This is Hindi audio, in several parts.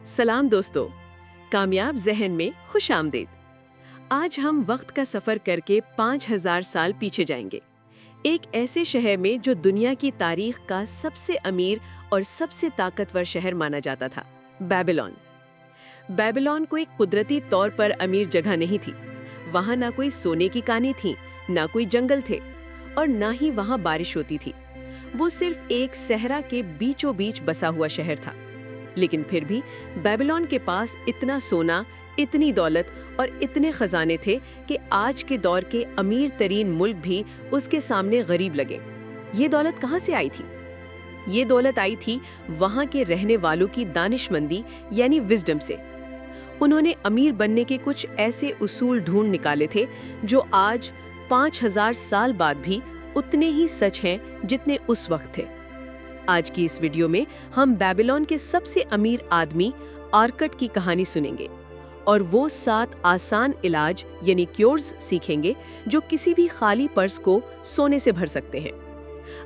सलाम दोस्तों, कामयाब जहन में खुश आमदीद। आज हम वक्त का सफर करके 5000 साल पीछे जाएंगे, एक ऐसे शहर में जो दुनिया की तारीख का सबसे अमीर और सबसे ताकतवर शहर माना जाता था, बेबीलोन। बेबीलोन कोई कुदरती तौर पर अमीर जगह नहीं थी। वहाँ ना कोई सोने की कानें थीं, ना कोई जंगल थे और ना ही वहाँ बारिश होती थी। वो सिर्फ एक सहरा के बीचों बीच बसा हुआ शहर था। लेकिन फिर भी बेबीलोन के पास इतना सोना, इतनी दौलत और इतने खजाने थे कि आज के दौर के अमीर तरीन मुल्क भी उसके सामने गरीब लगे। ये दौलत कहाँ से आई थी? ये दौलत आई थी वहाँ के रहने वालों की दानिशमंदी यानी विजडम से। उन्होंने अमीर बनने के कुछ ऐसे उसूल ढूंढ निकाले थे जो आज 5000 साल बाद भी उतने ही सच हैं जितने उस वक्त थे। आज की इस वीडियो में हम बेबीलोन के सबसे अमीर आदमी आर्कट की कहानी सुनेंगे और वो 7 आसान इलाज यानी क्योर्स सीखेंगे जो किसी भी खाली पर्स को सोने से भर सकते हैं।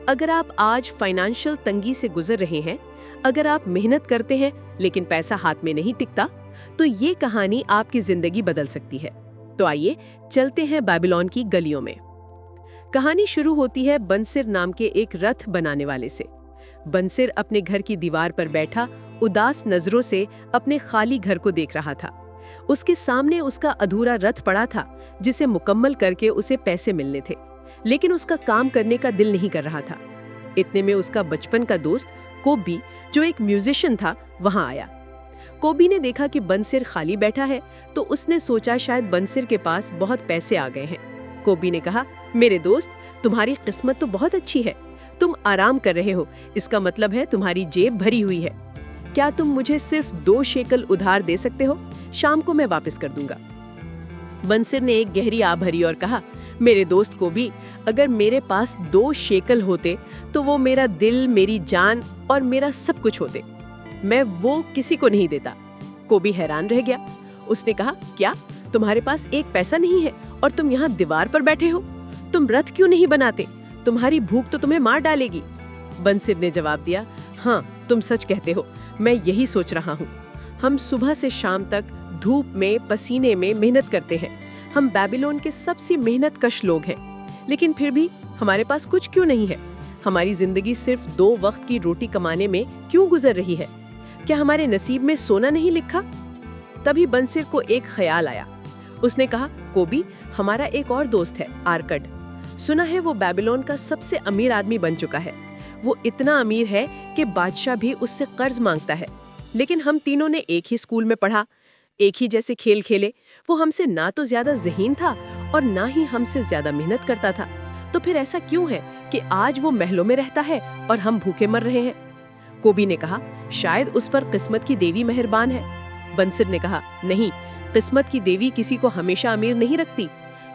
अगर आप आज फाइनेंशियल तंगी से गुजर रहे हैं, अगर आप मेहनत करते हैं लेकिन पैसा हाथ में नहीं टिकता, तो ये कहानी आपकी जिंदगी बदल सकती है। तो आइए चलते हैं बेबीलोन की गलियों में। कहानी शुरू होती है बंसिर नाम के एक रथ बनाने वाले से। बंसिर अपने घर की दीवार पर बैठा उदास नजरों से अपने खाली घर को देख रहा था। उसके सामने उसका अधूरा रथ पड़ा था जिसे मुकम्मल करके उसे पैसे मिलने थे, लेकिन उसका काम करने का दिल नहीं कर रहा था। इतने में उसका बचपन का दोस्त कोबी, जो एक म्यूजिशियन था, वहां आया। कोबी ने देखा कि बंसिर खाली बैठा है तो उसने सोचा शायद बंसिर के पास बहुत पैसे आ गए हैं। कोबी ने कहा, मेरे दोस्त, तुम्हारी किस्मत तो बहुत अच्छी है। तुम आराम कर रहे हो, इसका मतलब है तुम्हारी जेब भरी हुई है। क्या तुम मुझे सिर्फ 2 शेकल उधार दे सकते हो? शाम को मैं वापस कर दूंगा। बंसिर ने एक गहरी आह भरी और कहा, मेरे दोस्त कोबी, अगर मेरे पास 2 शेकल होते तो वो मेरा दिल, मेरी जान और मेरा सब कुछ होते। मैं वो किसी को नहीं देता। कोबी हैरान रह गया। उसने कहा, क्या तुम्हारे पास एक पैसा नहीं है और तुम यहाँ दीवार पर बैठे हो? तुम रथ क्यों नहीं बनाते? तुम्हारी भूख तो तुम्हें मार डालेगी। बंसिर ने जवाब दिया, हाँ, तुम सच कहते हो, मैं यही सोच रहा हूँ। हम सुबह से शाम तक धूप में, पसीने में मेहनत करते हैं। हम बेबीलोन के सबसे मेहनतकश लोग हैं, लेकिन फिर भी हमारे पास कुछ क्यों नहीं है? हमारी जिंदगी सिर्फ 2 वक्त की रोटी कमाने में क्यों गुजर रही है? क्या हमारे नसीब में सोना नहीं लिखा? तभी बंसिर को एक ख्याल आया। उसने कहा, कोबी, हमारा एक और दोस्त है, आर्कट। सुना है वो बेबीलोन का सबसे अमीर आदमी बन चुका है। वो इतना अमीर है कि बादशाह भी उससे कर्ज मांगता है। लेकिन हम तीनों ने एक ही स्कूल में पढ़ा, एक ही जैसे खेल खेले। वो हमसे ना तो ज्यादा ज़हीन था और ना ही हमसे ज्यादा मेहनत करता था। तो फिर ऐसा क्यों है कि आज वो महलों में रहता है और हम भूखे मर रहे हैं? कोबी ने कहा, शायद उस पर किस्मत की देवी मेहरबान है। बंसिर ने कहा, नहीं, किस्मत की देवी किसी को हमेशा अमीर नहीं रखती।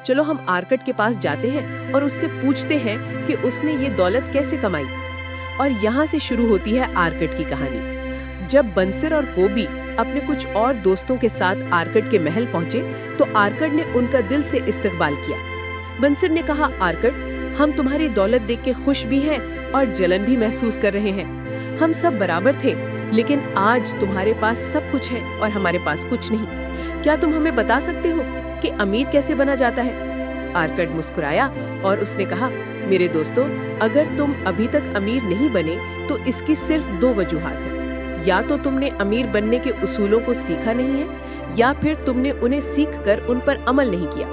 चलो हम आर्कट के पास जाते हैं और उससे पूछते हैं कि उसने ये दौलत कैसे कमाई। और यहाँ से शुरू होती है आर्कट की कहानी। जब बंसिर और कोबी अपने कुछ और दोस्तों के साथ आर्कट के महल पहुंचे तो आर्कट ने उनका दिल से इस्तकबाल किया। बंसिर ने कहा, आर्कट, हम तुम्हारी दौलत देख के खुश भी हैं और जलन भी महसूस कर रहे हैं। हम सब बराबर थे, लेकिन आज तुम्हारे पास सब कुछ है और हमारे पास कुछ नहीं। क्या तुम हमें बता सकते हो कि अमीर कैसे बना जाता है? आर्कट मुस्कुराया और उसने कहा, मेरे दोस्तों, अगर तुम अभी तक अमीर नहीं बने तो इसकी सिर्फ 2 वजूहात हैं। या तो तुमने अमीर बनने के उसूलों को सीखा नहीं है, या फिर तुमने उन्हें सीखकर उन पर अमल नहीं किया।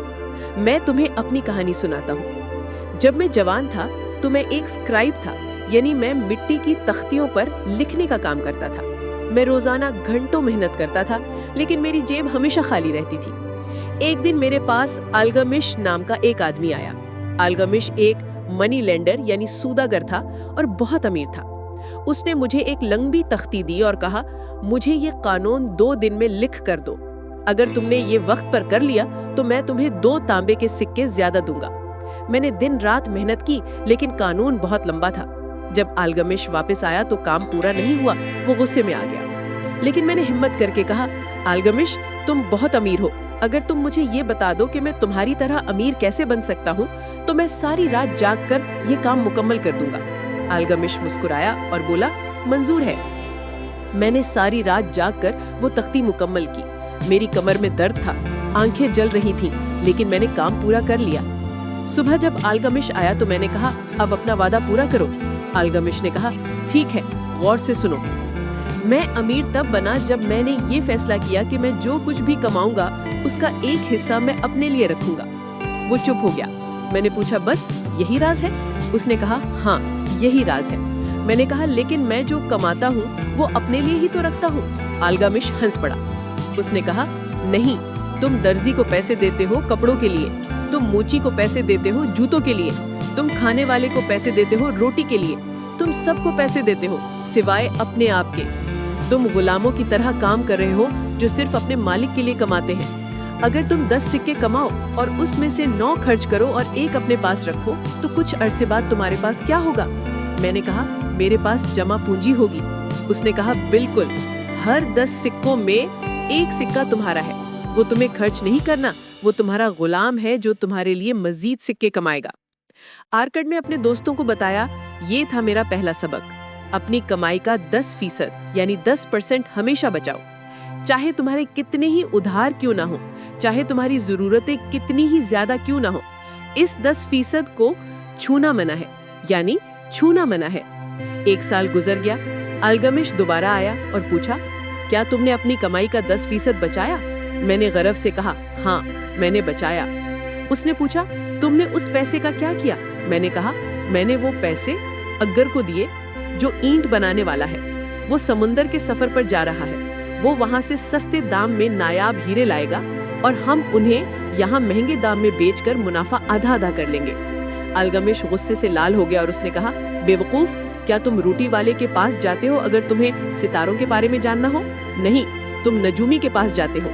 मैं तुम्हें अपनी कहानी सुनाता हूँ। जब मैं जवान था तो मैं एक स्क्राइब था, यानी मैं मिट्टी की तख्तियों पर लिखने का काम करता था। मैं रोजाना घंटों मेहनत करता था, लेकिन मेरी जेब हमेशा खाली रहती थी। एक दिन मेरे पास अल्गमिश नाम का एक आदमी आया। अल्गमिश एक मनी लेंडर यानी सूदागर था और बहुत अमीर था। उसने मुझे एक लंबी तख्ती दी और कहा, मुझे ये कानून 2 दिन में लिख कर दो। अगर तुमने ये वक्त पर कर लिया तो मैं तुम्हें 2 तांबे के सिक्के ज्यादा दूंगा। मैंने दिन रात मेहनत की, लेकिन कानून बहुत लंबा था। जब अल्गमिश वापस आया तो काम पूरा नहीं हुआ। वो गुस्से में आ गया, लेकिन मैंने हिम्मत करके कहा, अल्गमिश, तुम बहुत अमीर हो। अगर तुम मुझे ये बता दो कि मैं तुम्हारी तरह अमीर कैसे बन सकता हूँ, तो मैं सारी रात जागकर ये काम मुकम्मल कर दूंगा। अल्गमिश मुस्कुराया और बोला, मंजूर है। मैंने सारी रात जागकर वो तख्ती मुकम्मल की। मेरी कमर में दर्द था, आंखें जल रही थीं, लेकिन मैंने काम पूरा कर लिया। सुबह जब अल्गमिश आया तो मैंने कहा, अब अपना वादा पूरा करो। अल्गमिश ने कहा, ठीक है, गौर से सुनो। मैं अमीर तब बना जब मैंने ये फैसला किया कि मैं जो कुछ भी कमाऊंगा उसका एक हिस्सा मैं अपने लिए रखूंगा। वो चुप हो गया। मैंने पूछा, बस यही राज है? उसने कहा, हाँ, यही राज है। मैंने कहा, लेकिन मैं जो कमाता हूँ वो अपने लिए ही तो रखता हूँ। अल्गमिश हंस पड़ा। उसने कहा, नहीं, तुम दर्जी को पैसे देते हो कपड़ों के लिए, तुम मोची को पैसे देते हो जूतों के लिए, तुम खाने वाले को पैसे देते हो रोटी के लिए, तुम सबको पैसे देते हो सिवाय अपने आप के। तुम गुलामों की तरह काम कर रहे हो जो सिर्फ अपने मालिक के लिए कमाते हैं। अगर तुम 10 सिक्के कमाओ और उसमें से 9 खर्च करो और एक अपने पास रखो तो कुछ अरसे बाद तुम्हारे पास क्या होगा? मैंने कहा, मेरे पास जमा पूंजी होगी। उसने कहा, बिल्कुल, हर 10 सिक्कों में एक सिक्का तुम्हारा है। वो तुम्हें खर्च नहीं करना, वो तुम्हारा गुलाम है जो तुम्हारे लिए मजीद सिक्के कमाएगा। आर्कड ने अपने दोस्तों को बताया, ये था मेरा पहला सबक। अपनी कमाई का 10% यानी 10% हमेशा बचाओ। चाहे तुम्हारे कितने ही उधार क्यों ना हो, चाहे तुम्हारी जरूरतें कितनी ही ज्यादा क्यों ना हो, इस 10% को छूना मना है, यानी छूना मना है। 1 साल गुजर गया। अल्गमिश दोबारा आया और पूछा, क्या तुमने अपनी कमाई का 10% बचाया? मैंने गरव से कहा, हाँ, मैंने बचाया। उसने पूछा, तुमने उस पैसे का क्या किया? मैंने कहा, मैंने वो पैसे अग्गर को दिए जो ईंट बनाने वाला है। वो समुंदर के सफर पर जा रहा है। वो वहां से सस्ते दाम में नायाब हीरे लाएगा और हम उन्हें यहाँ महंगे दाम में बेचकर मुनाफा आधा आधा कर लेंगे। अल्गमिश गुस्से से लाल हो गया और उसने कहा, बेवकूफ, क्या तुम रोटी वाले के पास जाते हो अगर तुम्हें सितारों के बारे में जानना हो? नहीं, तुम नजूमी के पास जाते हो।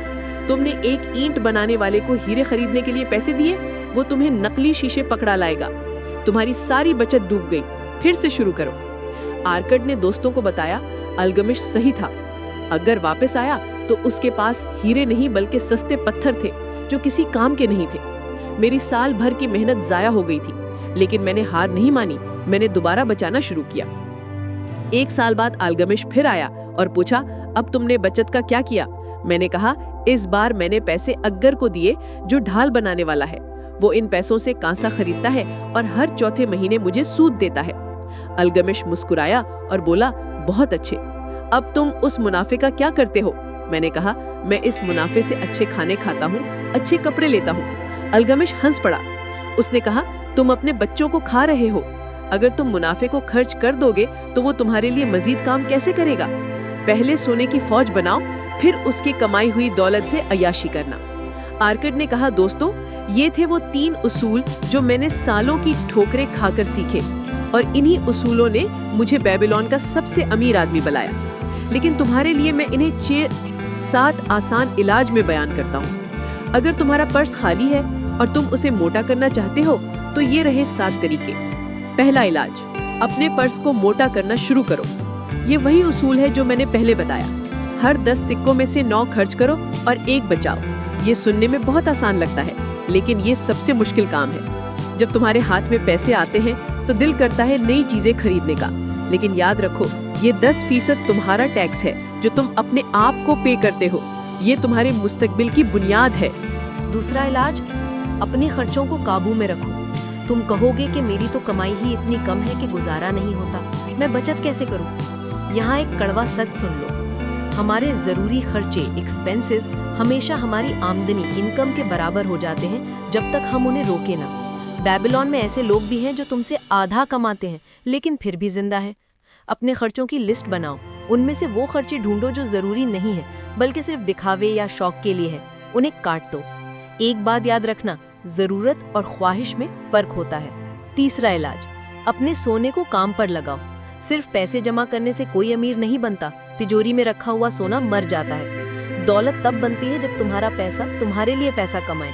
तुमने एक ईंट बनाने वाले को हीरे खरीदने के लिए पैसे दिए, वो तुम्हें नकली शीशे पकड़ा लाएगा। तुम्हारी सारी बचत डूब गई, फिर से शुरू करो। आर्कड ने दोस्तों को बताया, अल्गमिश सही था। अगर वापस आया तो उसके पास हीरे नहीं बल्कि सस्ते पत्थर थे जो किसी काम के नहीं थे। मेरी साल भर की मेहनत जाया हो गई थी, लेकिन मैंने हार नहीं मानी। मैंने दोबारा बचाना शुरू किया। 1 साल बाद अल्गमिश फिर आया और पूछा, अब तुमने बचत का क्या किया? मैंने कहा, इस बार मैंने पैसे अग्गर को दिए जो ढाल बनाने वाला है। वो इन पैसों से कांसा खरीदता है और हर चौथे महीने मुझे सूद देता है। अल्गमिश मुस्कुराया और बोला, बहुत अच्छे, अब तुम उस मुनाफे का क्या करते हो? मैंने कहा, मैं इस मुनाफे से अच्छे खाने खाता हूँ, अच्छे कपड़े लेता हूँ। अल्गमिश हंस पड़ा। उसने कहा, तुम अपने बच्चों को खा रहे हो। अगर तुम मुनाफे को खर्च कर दोगे तो वो तुम्हारे लिए मजीद काम कैसे करेगा? पहले सोने की फौज बनाओ, फिर उसकी कमाई हुई दौलत से अय्याशी करना। आर्कड ने कहा, दोस्तों, ये थे वो 3 उसूल जो मैंने सालों की ठोकरें खाकर सीखे, और इन्हीं उसूलों ने मुझे बेबीलोन का सबसे अमीर आदमी बनाया। लेकिन तुम्हारे लिए मैं इन्हें 6-7 आसान इलाज में बयान करता हूँ। अगर तुम्हारा पर्स खाली है और तुम उसे मोटा करना चाहते हो तो ये रहे 7 तरीके। पहला इलाज, अपने पर्स को मोटा करना शुरू करो। ये वही उसूल है जो मैंने पहले बताया। हर 10 सिक्कों में से 9 खर्च करो और 1 बचाओ। ये सुनने में बहुत आसान लगता है, लेकिन ये सबसे मुश्किल काम है। जब तुम्हारे हाथ में पैसे आते हैं तो दिल करता है नई चीजें खरीदने का, लेकिन याद रखो, ये 10% तुम्हारा टैक्स है जो तुम अपने आप को पे करते हो। ये तुम्हारे मुस्तकबिल की बुनियाद है। दूसरा इलाज, अपने खर्चों को काबू में रखो। तुम कहोगे कि मेरी तो कमाई ही इतनी कम है कि गुजारा नहीं होता, मैं बचत कैसे करूं? यहाँ एक कड़वा सच सुन लो, हमारे जरूरी खर्चे एक्सपेंसेस हमेशा हमारी आमदनी इनकम के बराबर हो जाते हैं जब तक हम उन्हें रोके ना। बेबीलोन में ऐसे लोग भी हैं जो तुमसे आधा कमाते हैं लेकिन फिर भी जिंदा है। अपने खर्चों की लिस्ट बनाओ, उनमें से वो खर्चे ढूंढो जो जरूरी नहीं है बल्कि सिर्फ दिखावे या शौक के लिए है, उन्हें काट दो। एक बात याद रखना, जरूरत और ख्वाहिश में फर्क होता है। तीसरा इलाज, अपने सोने को काम पर लगाओ। सिर्फ पैसे जमा करने से कोई अमीर नहीं बनता, तिजोरी में रखा हुआ सोना मर जाता है। दौलत तब बनती है जब तुम्हारा पैसा तुम्हारे लिए पैसा कमाए।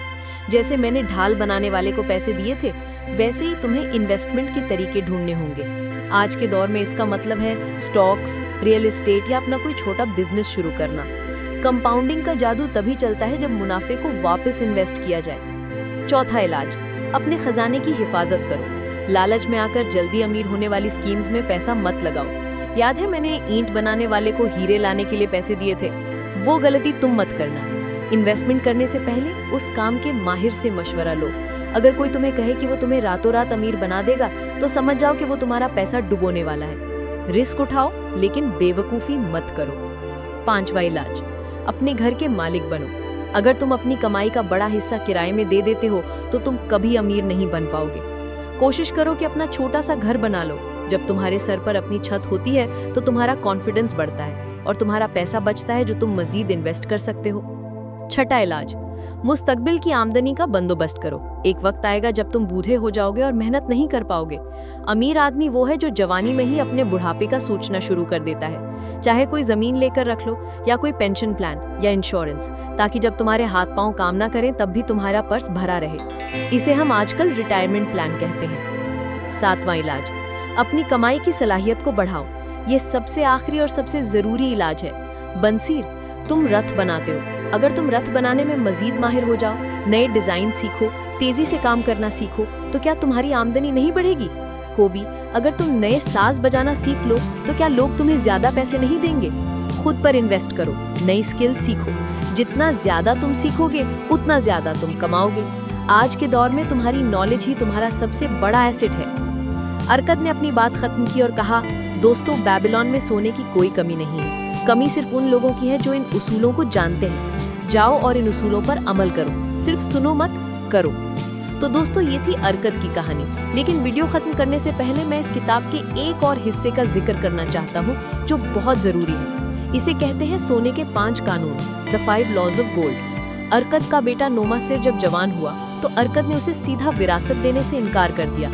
जैसे मैंने ढाल बनाने वाले को पैसे दिए थे, वैसे ही तुम्हें इन्वेस्टमेंट के तरीके ढूंढने होंगे। आज के दौर में इसका मतलब है स्टॉक्स, रियल एस्टेट या अपना कोई छोटा बिजनेस शुरू करना। कंपाउंडिंग का जादू तभी चलता है जब मुनाफे को वापस इन्वेस्ट किया जाए। चौथा इलाज, अपने खजाने की हिफाजत करो। लालच में आकर जल्दी अमीर होने वाली स्कीम्स में पैसा मत लगाओ। याद है मैंने ईंट बनाने वाले को हीरे लाने के लिए पैसे दिए थे? वो गलती तुम मत करना। इन्वेस्टमेंट करने से पहले उस काम के माहिर से मशवरा लो। अगर कोई तुम्हें कहे कि वो तुम्हें रातों रात अमीर बना देगा, तो समझ जाओ कि वो तुम्हारा पैसा डुबोने वाला है। रिस्क उठाओ, लेकिन बेवकूफ़ी मत करो। 5वां इलाज, अपने घर के मालिक बनो। अगर तुम अपनी कमाई का बड़ा हिस्सा किराए में दे देते हो, तो तुम कभी अमीर नहीं बन पाओगे। कोशिश करो कि अपना छोटा सा घर बना लो। जब तुम्हारे सर पर अपनी छत होती है, तो तुम्हारा कॉन्फिडेंस बढ़ता है और तुम्हारा पैसा बचता है जो तुम मजीद इन्वेस्ट कर सकते हो। 6वां इलाज, मुस्तकबिल की आमदनी का बंदोबस्त करो। एक वक्त आएगा जब तुम बूढ़े हो जाओगे और मेहनत नहीं कर पाओगे। अमीर आदमी वो है जो जवानी में ही अपने बुढ़ापे का सोचना शुरू कर देता है। चाहे कोई जमीन लेकर रख लो या कोई पेंशन प्लान या इंश्योरेंस, ताकि जब तुम्हारे हाथ पांव काम ना करें तब भी तुम्हारा पर्स भरा रहे। इसे हम आजकल रिटायरमेंट प्लान कहते हैं। 7वां इलाज, अपनी कमाई की सलाहियत को बढ़ाओ। ये सबसे आखिरी और सबसे जरूरी इलाज है। बंसीर, तुम रथ बनाते हो। अगर तुम रथ बनाने में मजीद माहिर हो जाओ, नए डिजाइन सीखो, तेजी से काम करना सीखो, तो क्या तुम्हारी आमदनी नहीं बढ़ेगी? कोबी, अगर तुम नए साज बजाना सीख लो, तो क्या लोग तुम्हें ज्यादा पैसे नहीं देंगे? खुद पर इन्वेस्ट करो, नई स्किल सीखो। जितना ज्यादा तुम सीखोगे, उतना ज्यादा तुम कमाओगे। आज के दौर में तुम्हारी नॉलेज ही तुम्हारा सबसे बड़ा एसेट है। अरकत ने अपनी बात खत्म की और कहा, दोस्तों, बेबीलोन में सोने की कोई कमी नहीं है। कमी सिर्फ उन लोगों की है जो इन उसूलों को जानते हैं। जाओ और इन उसूलों पर अमल करो, सिर्फ सुनो मत, करो। तो दोस्तों, ये थी अरकत की कहानी। लेकिन वीडियो खत्म करने से पहले मैं इस किताब के एक और हिस्से का जिक्र करना चाहता हूँ जो बहुत जरूरी है। इसे कहते हैं सोने के 5 कानून, द 5 लॉज ऑफ गोल्ड। अरकत का बेटा नोमासिर जब जवान हुआ, तो अरकत ने उसे सीधा विरासत देने से इनकार कर दिया।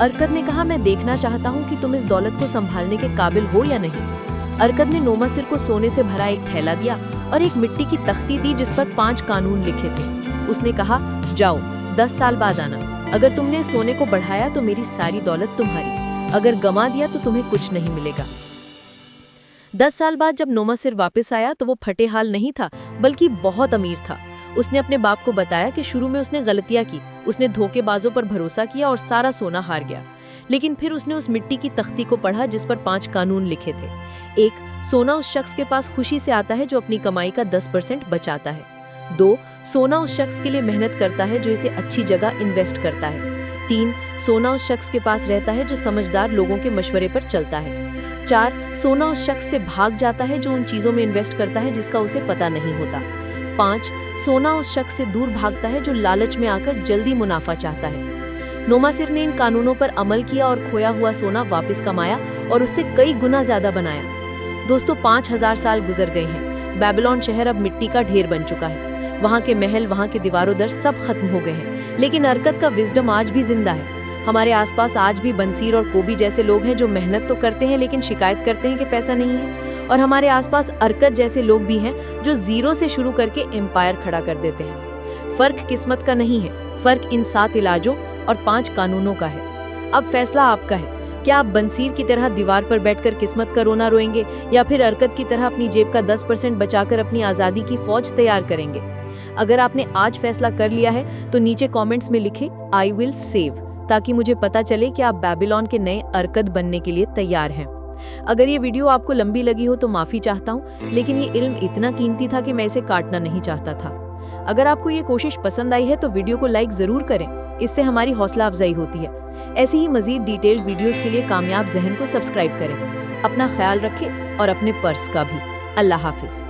अरकत ने कहा, मैं देखना चाहता हूँ कि तुम इस दौलत को संभालने के काबिल हो या नहीं। अरकत ने नोमासिर को सोने से भरा एक थैला दिया और एक मिट्टी की तख्ती दी जिस पर 5 कानून लिखे थे। उसने कहा, जाओ, 10 साल बाद आना। अगर तुमने सोने को बढ़ाया तो मेरी सारी दौलत तुम्हारी, अगर गंवा दिया तो तुम्हें कुछ नहीं मिलेगा। 10 साल बाद जब नोमासिर वापस आया तो वो फटे हाल नहीं था, बल्कि बहुत अमीर था। उसने अपने बाप को बताया कि शुरू में उसने गलतियां की, उसने धोखेबाजों पर भरोसा किया और सारा सोना हार गया। लेकिन फिर उसने उस मिट्टी की तख्ती को पढ़ा जिस पर 5 कानून लिखे थे। 1, सोना उस शख्स के पास खुशी से आता है जो अपनी कमाई का 10% बचाता है। 2, सोना उस शख्स के लिए मेहनत करता है जो इसे अच्छी जगह इन्वेस्ट करता है। 3, सोना उस शख्स के पास रहता है जो समझदार लोगों के मशवरे पर चलता है। 4, सोना उस शख्स से भाग जाता है जो उन चीजों में इन्वेस्ट करता है जिसका उसे पता नहीं होता। 5, सोना उस शख्स से दूर भागता है जो लालच में आकर जल्दी मुनाफा चाहता है। नोमासिर ने इन कानूनों पर अमल किया और खोया हुआ सोना वापस कमाया और उससे कई गुना ज्यादा बनाया। दोस्तों, 5000 साल गुजर गए हैं। बेबीलोन शहर अब मिट्टी का ढेर बन चुका है। वहाँ के महल, वहाँ के दीवारों दर सब खत्म हो गए हैं, लेकिन अरकत का विजडम आज भी जिंदा है। हमारे आसपास आज भी बंसीर और कोबी जैसे लोग हैं जो मेहनत तो करते हैं लेकिन शिकायत करते हैं कि पैसा नहीं है। और हमारे आसपास अरकत जैसे लोग भी हैं जो जीरो से शुरू करके एम्पायर खड़ा कर देते हैं। फर्क किस्मत का नहीं है, फर्क इन 7 इलाजों और 5 कानूनों का है। अब फैसला आपका है। क्या आप बंसीर की तरह दीवार पर बैठकर किस्मत का रोना रोएंगे या फिर अरकत की तरह अपनी जेब का 10% बचाकर अपनी आज़ादी की फौज तैयार करेंगे? अगर आपने आज फैसला कर लिया है तो नीचे कमेंट्स में लिखें आई विल सेव, ताकि मुझे पता चले कि आप बेबीलोन के नए अरकत बनने के लिए तैयार हैं। अगर ये वीडियो आपको लंबी लगी हो तो माफ़ी चाहता हूँ, लेकिन ये इल्म इतना कीमती था कि मैं इसे काटना नहीं चाहता था। अगर आपको ये कोशिश पसंद आई है तो वीडियो को लाइक ज़रूर करें, इससे हमारी हौसला अफजाई होती है। ऐसी ही मज़ीद डिटेल्ड वीडियोस के लिए कामयाब ज़हन को सब्सक्राइब करें। अपना ख्याल रखें और अपने पर्स का भी। अल्लाह हाफिज़।